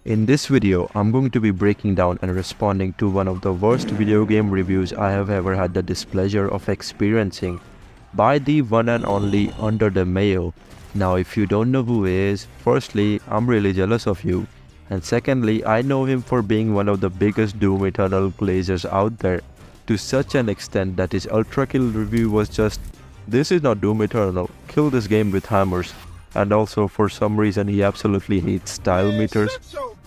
In this video, I'm going to be breaking down and responding to one of the worst video game reviews I have ever had the displeasure of experiencing by the one and only Under the Mayo. Now if you don't know who he is, firstly, I'm really jealous of you. And secondly, I know him for being one of the biggest Doom Eternal glazers out there, to such an extent that his Ultra Kill review was just, "This is not Doom Eternal, kill this game with hammers." And also for some reason he absolutely hates style meters,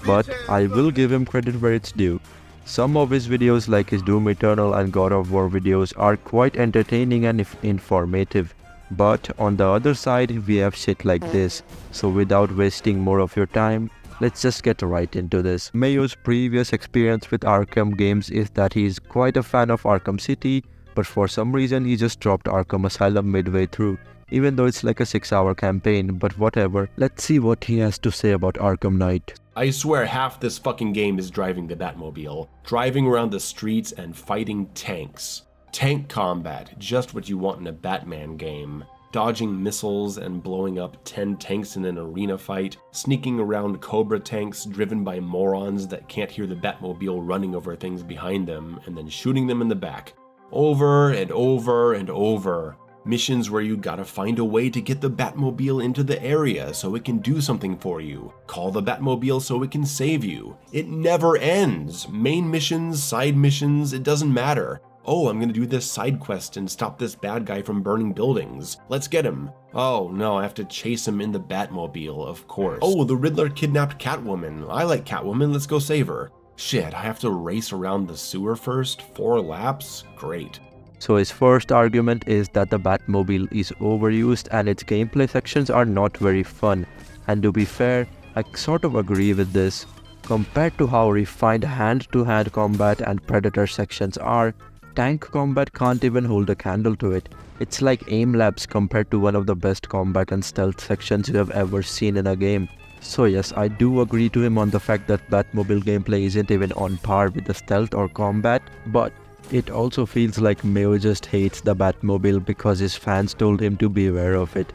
but I will give him credit where it's due. Some of his videos like his Doom Eternal and God of War videos are quite entertaining and informative. But on the other side we have shit like this, so without wasting more of your time, let's just get right into this. Mayo's previous experience with Arkham games is that he is quite a fan of Arkham City, but for some reason he just dropped Arkham Asylum midway through, even though it's like a 6-hour campaign, but whatever. Let's see what he has to say about Arkham Knight. I swear half this fucking game is driving the Batmobile. Driving around the streets and fighting tanks. Tank combat, just what you want in a Batman game. Dodging missiles and blowing up 10 tanks in an arena fight. Sneaking around Cobra tanks driven by morons that can't hear the Batmobile running over things behind them and then shooting them in the back. Over and over and over. Missions where you gotta find a way to get the Batmobile into the area so it can do something for you. Call the Batmobile so it can save you. It never ends. Main missions, side missions, it doesn't matter. Oh, I'm gonna do this side quest and stop this bad guy from burning buildings. Let's get him. Oh no, I have to chase him in the Batmobile, of course. Oh, the Riddler kidnapped Catwoman. I like Catwoman, let's go save her. Shit, I have to race around the sewer first? 4 laps? Great. So his first argument is that the Batmobile is overused and its gameplay sections are not very fun. And to be fair, I sort of agree with this. Compared to how refined hand-to-hand combat and Predator sections are, tank combat can't even hold a candle to it. It's like aim labs compared to one of the best combat and stealth sections you have ever seen in a game. So yes, I do agree to him on the fact that Batmobile gameplay isn't even on par with the stealth or combat, but it also feels like Mayo just hates the Batmobile because his fans told him to beware of it.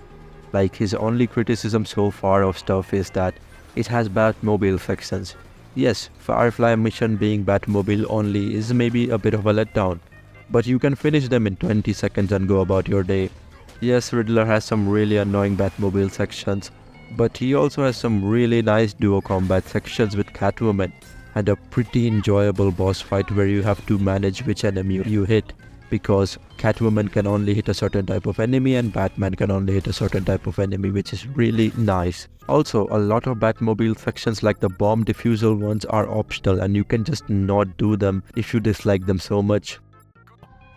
Like his only criticism so far of stuff is that it has Batmobile sections. Yes, Firefly mission being Batmobile only is maybe a bit of a letdown, but you can finish them in 20 seconds and go about your day. Yes, Riddler has some really annoying Batmobile sections, but he also has some really nice duo combat sections with Catwoman, and a pretty enjoyable boss fight where you have to manage which enemy you hit, because Catwoman can only hit a certain type of enemy and Batman can only hit a certain type of enemy, which is really nice. Also, a lot of Batmobile sections like the bomb defusal ones are optional and you can just not do them if you dislike them so much.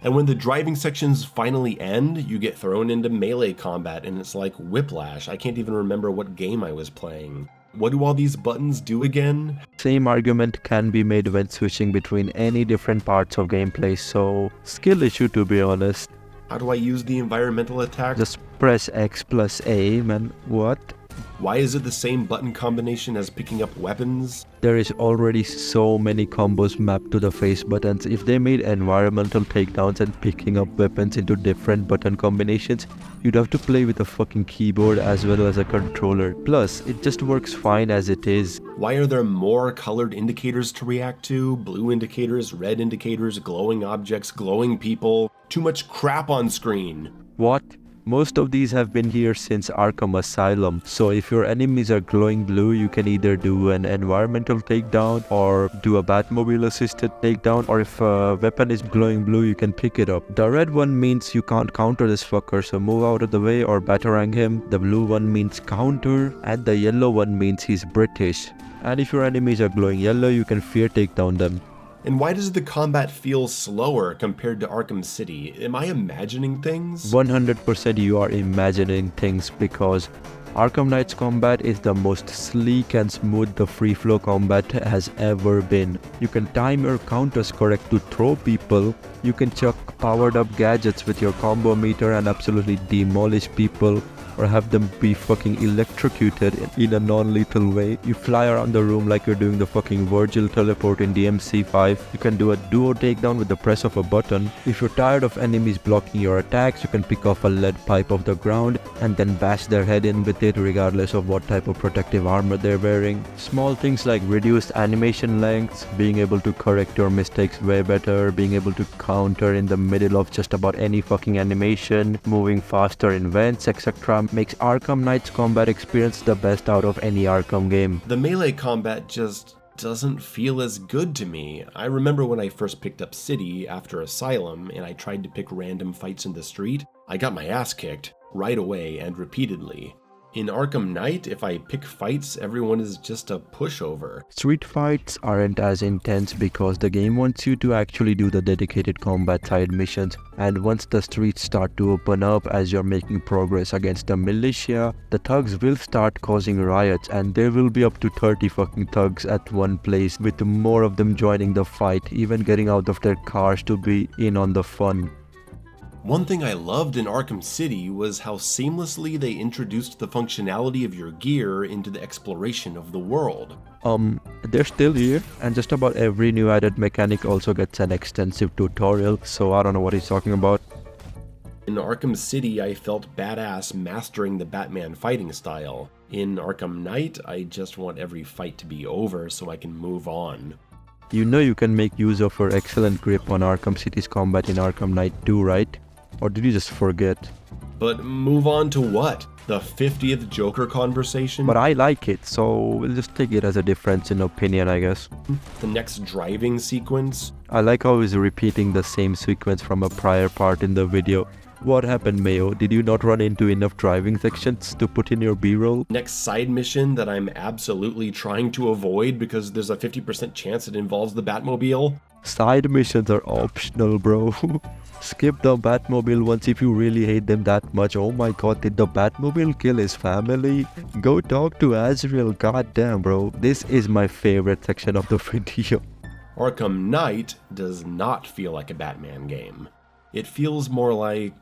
And when the driving sections finally end, you get thrown into melee combat and it's like whiplash. I can't even remember what game I was playing. What do all these buttons do again? Same argument can be made when switching between any different parts of gameplay, so skill issue to be honest. How do I use the environmental attack? Just press X plus A, man. What? Why is it the same button combination as picking up weapons? There is already so many combos mapped to the face buttons. If they made environmental takedowns and picking up weapons into different button combinations, you'd have to play with a fucking keyboard as well as a controller. Plus, it just works fine as it is. Why are there more colored indicators to react to? Blue indicators, red indicators, glowing objects, glowing people. Too much crap on screen. What? Most of these have been here since Arkham Asylum, so if your enemies are glowing blue, you can either do an environmental takedown or do a Batmobile assisted takedown, or if a weapon is glowing blue, you can pick it up. The red one means you can't counter this fucker, so move out of the way or batarang him. The blue one means counter, and the yellow one means he's British. And if your enemies are glowing yellow, you can fear takedown them. And why does the combat feel slower compared to Arkham City? Am I imagining things? 100% you are imagining things, because Arkham Knight's combat is the most sleek and smooth the free flow combat has ever been. You can time your counters correct to throw people, you can chuck powered up gadgets with your combo meter and absolutely demolish people. or have them be fucking electrocuted in a non-lethal way. You fly around the room like you're doing the fucking Virgil teleport in DMC5. You can do a duo takedown with the press of a button. If you're tired of enemies blocking your attacks, you can pick off a lead pipe off the ground and then bash their head in with it regardless of what type of protective armor they're wearing. Small things like reduced animation lengths, being able to correct your mistakes way better, being able to counter in the middle of just about any fucking animation, moving faster in vents, etc. makes Arkham Knight's combat experience the best out of any Arkham game. The melee combat just doesn't feel as good to me. I remember when I first picked up City after Asylum and I tried to pick random fights in the street, I got my ass kicked right away and repeatedly. In Arkham Knight, if I pick fights, everyone is just a pushover. Street fights aren't as intense because the game wants you to actually do the dedicated combat side missions, and once the streets start to open up as you're making progress against the militia, the thugs will start causing riots, and there will be up to 30 fucking thugs at one place, with more of them joining the fight, even getting out of their cars to be in on the fun. One thing I loved in Arkham City was how seamlessly they introduced the functionality of your gear into the exploration of the world. They're still here, and just about every new added mechanic also gets an extensive tutorial, so I don't know what he's talking about. In Arkham City, I felt badass mastering the Batman fighting style. In Arkham Knight, I just want every fight to be over so I can move on. You know you can make use of her excellent grip on Arkham City's combat in Arkham Knight too, right? Or did you just forget? But move on to what? The 50th Joker conversation? But I like it, so we'll just take it as a difference in opinion, I guess. The next driving sequence? I like how he's repeating the same sequence from a prior part in the video. What happened, Mayo? Did you not run into enough driving sections to put in your B-roll? Next side mission that I'm absolutely trying to avoid because there's a 50% chance it involves the Batmobile? Side missions are optional, bro. Skip the Batmobile ones if you really hate them that much. Oh my god, did the Batmobile kill his family? Go talk to Azrael, goddamn bro. This is my favorite section of the video. Arkham Knight does not feel like a Batman game. It feels more like...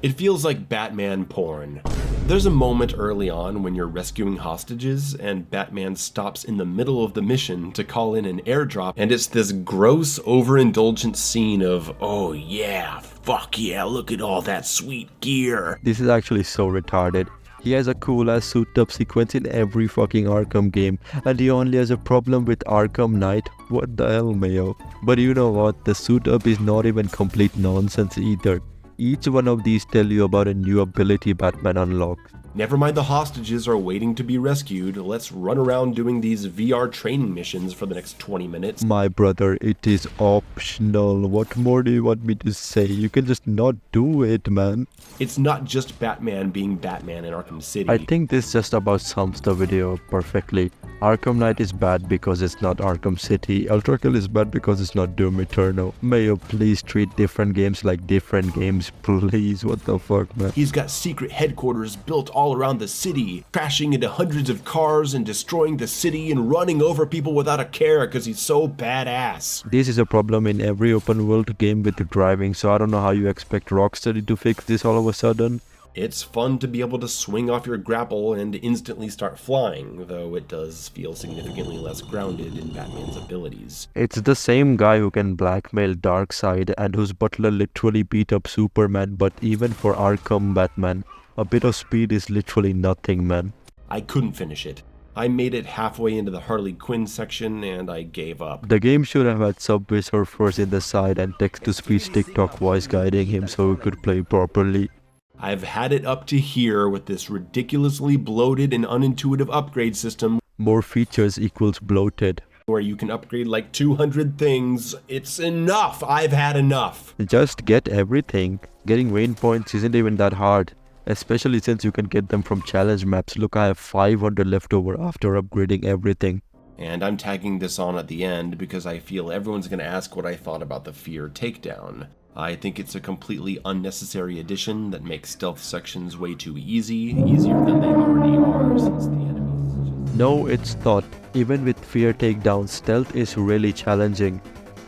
it feels like Batman porn. There's a moment early on when you're rescuing hostages and Batman stops in the middle of the mission to call in an airdrop, and it's this gross, overindulgent scene of, oh yeah, fuck yeah, look at all that sweet gear. This is actually so retarded. He has a cool ass suit up sequence in every fucking Arkham game, and he only has a problem with Arkham Knight. What the hell, Mayo? But you know what, the suit up is not even complete nonsense either. Each one of these tell you about a new ability Batman unlocks. Never mind the hostages are waiting to be rescued, let's run around doing these VR training missions for the next 20 minutes. My brother, it is optional. What more do you want me to say? You can just not do it, man. It's not just Batman being Batman in Arkham City. I think this just about sums the video perfectly. Arkham Knight is bad because it's not Arkham City. Ultra Kill is bad because it's not Doom Eternal. Mayo, please treat different games like different games, please. What the fuck, man? He's got secret headquarters built all around the city, crashing into hundreds of cars and destroying the city and running over people without a care because he's so badass. This is a problem in every open world game with driving, so I don't know how you expect Rocksteady to fix this all of a sudden. It's fun to be able to swing off your grapple and instantly start flying, though it does feel significantly less grounded in Batman's abilities. It's the same guy who can blackmail Darkseid and whose butler literally beat up Superman, but even for Arkham Batman, a bit of speed is literally nothing, man. I couldn't finish it. I made it halfway into the Harley Quinn section and I gave up. The game should have had Subway Surfers in the side and text-to-speech TikTok voice guiding him so he could play properly. I've had it up to here with this ridiculously bloated and unintuitive upgrade system. More features equals bloated. Where you can upgrade like 200 things. It's enough! I've had enough! Just get everything. Getting rain points isn't even that hard. Especially since you can get them from challenge maps. Look, I have 500 left over after upgrading everything. And I'm tagging this on at the end because I feel everyone's going to ask what I thought about the Fear Takedown. I think it's a completely unnecessary addition that makes stealth sections way too easier than they already are since the enemies. No, it's not. Even with Fear Takedown, stealth is really challenging.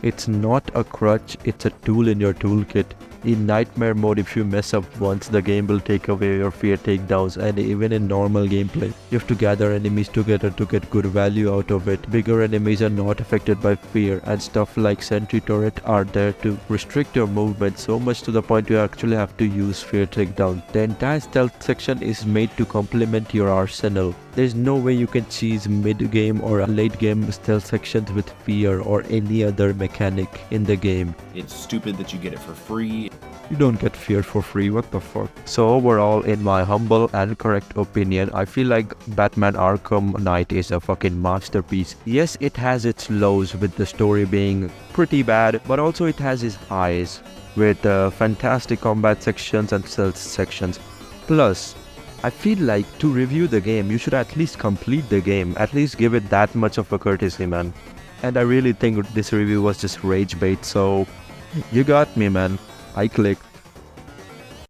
It's not a crutch, it's a tool in your toolkit. In nightmare mode, if you mess up once, the game will take away your fear takedowns, and even in normal gameplay, you have to gather enemies together to get good value out of it. Bigger enemies are not affected by fear, and stuff like sentry turret are there to restrict your movement so much to the point you actually have to use fear takedown. The entire stealth section is made to complement your arsenal. There's no way you can cheese mid-game or late game stealth sections with fear or any other mechanic in the game. It's stupid that you get it for free. You don't get fear for free, what the fuck? So overall, in my humble and correct opinion, I feel like Batman Arkham Knight is a fucking masterpiece. Yes, it has its lows with the story being pretty bad, but also it has its highs with fantastic combat sections and stealth sections. Plus, I feel like to review the game, you should at least complete the game, at least give it that much of a courtesy, man. And I really think this review was just rage bait, so you got me, man. I clicked.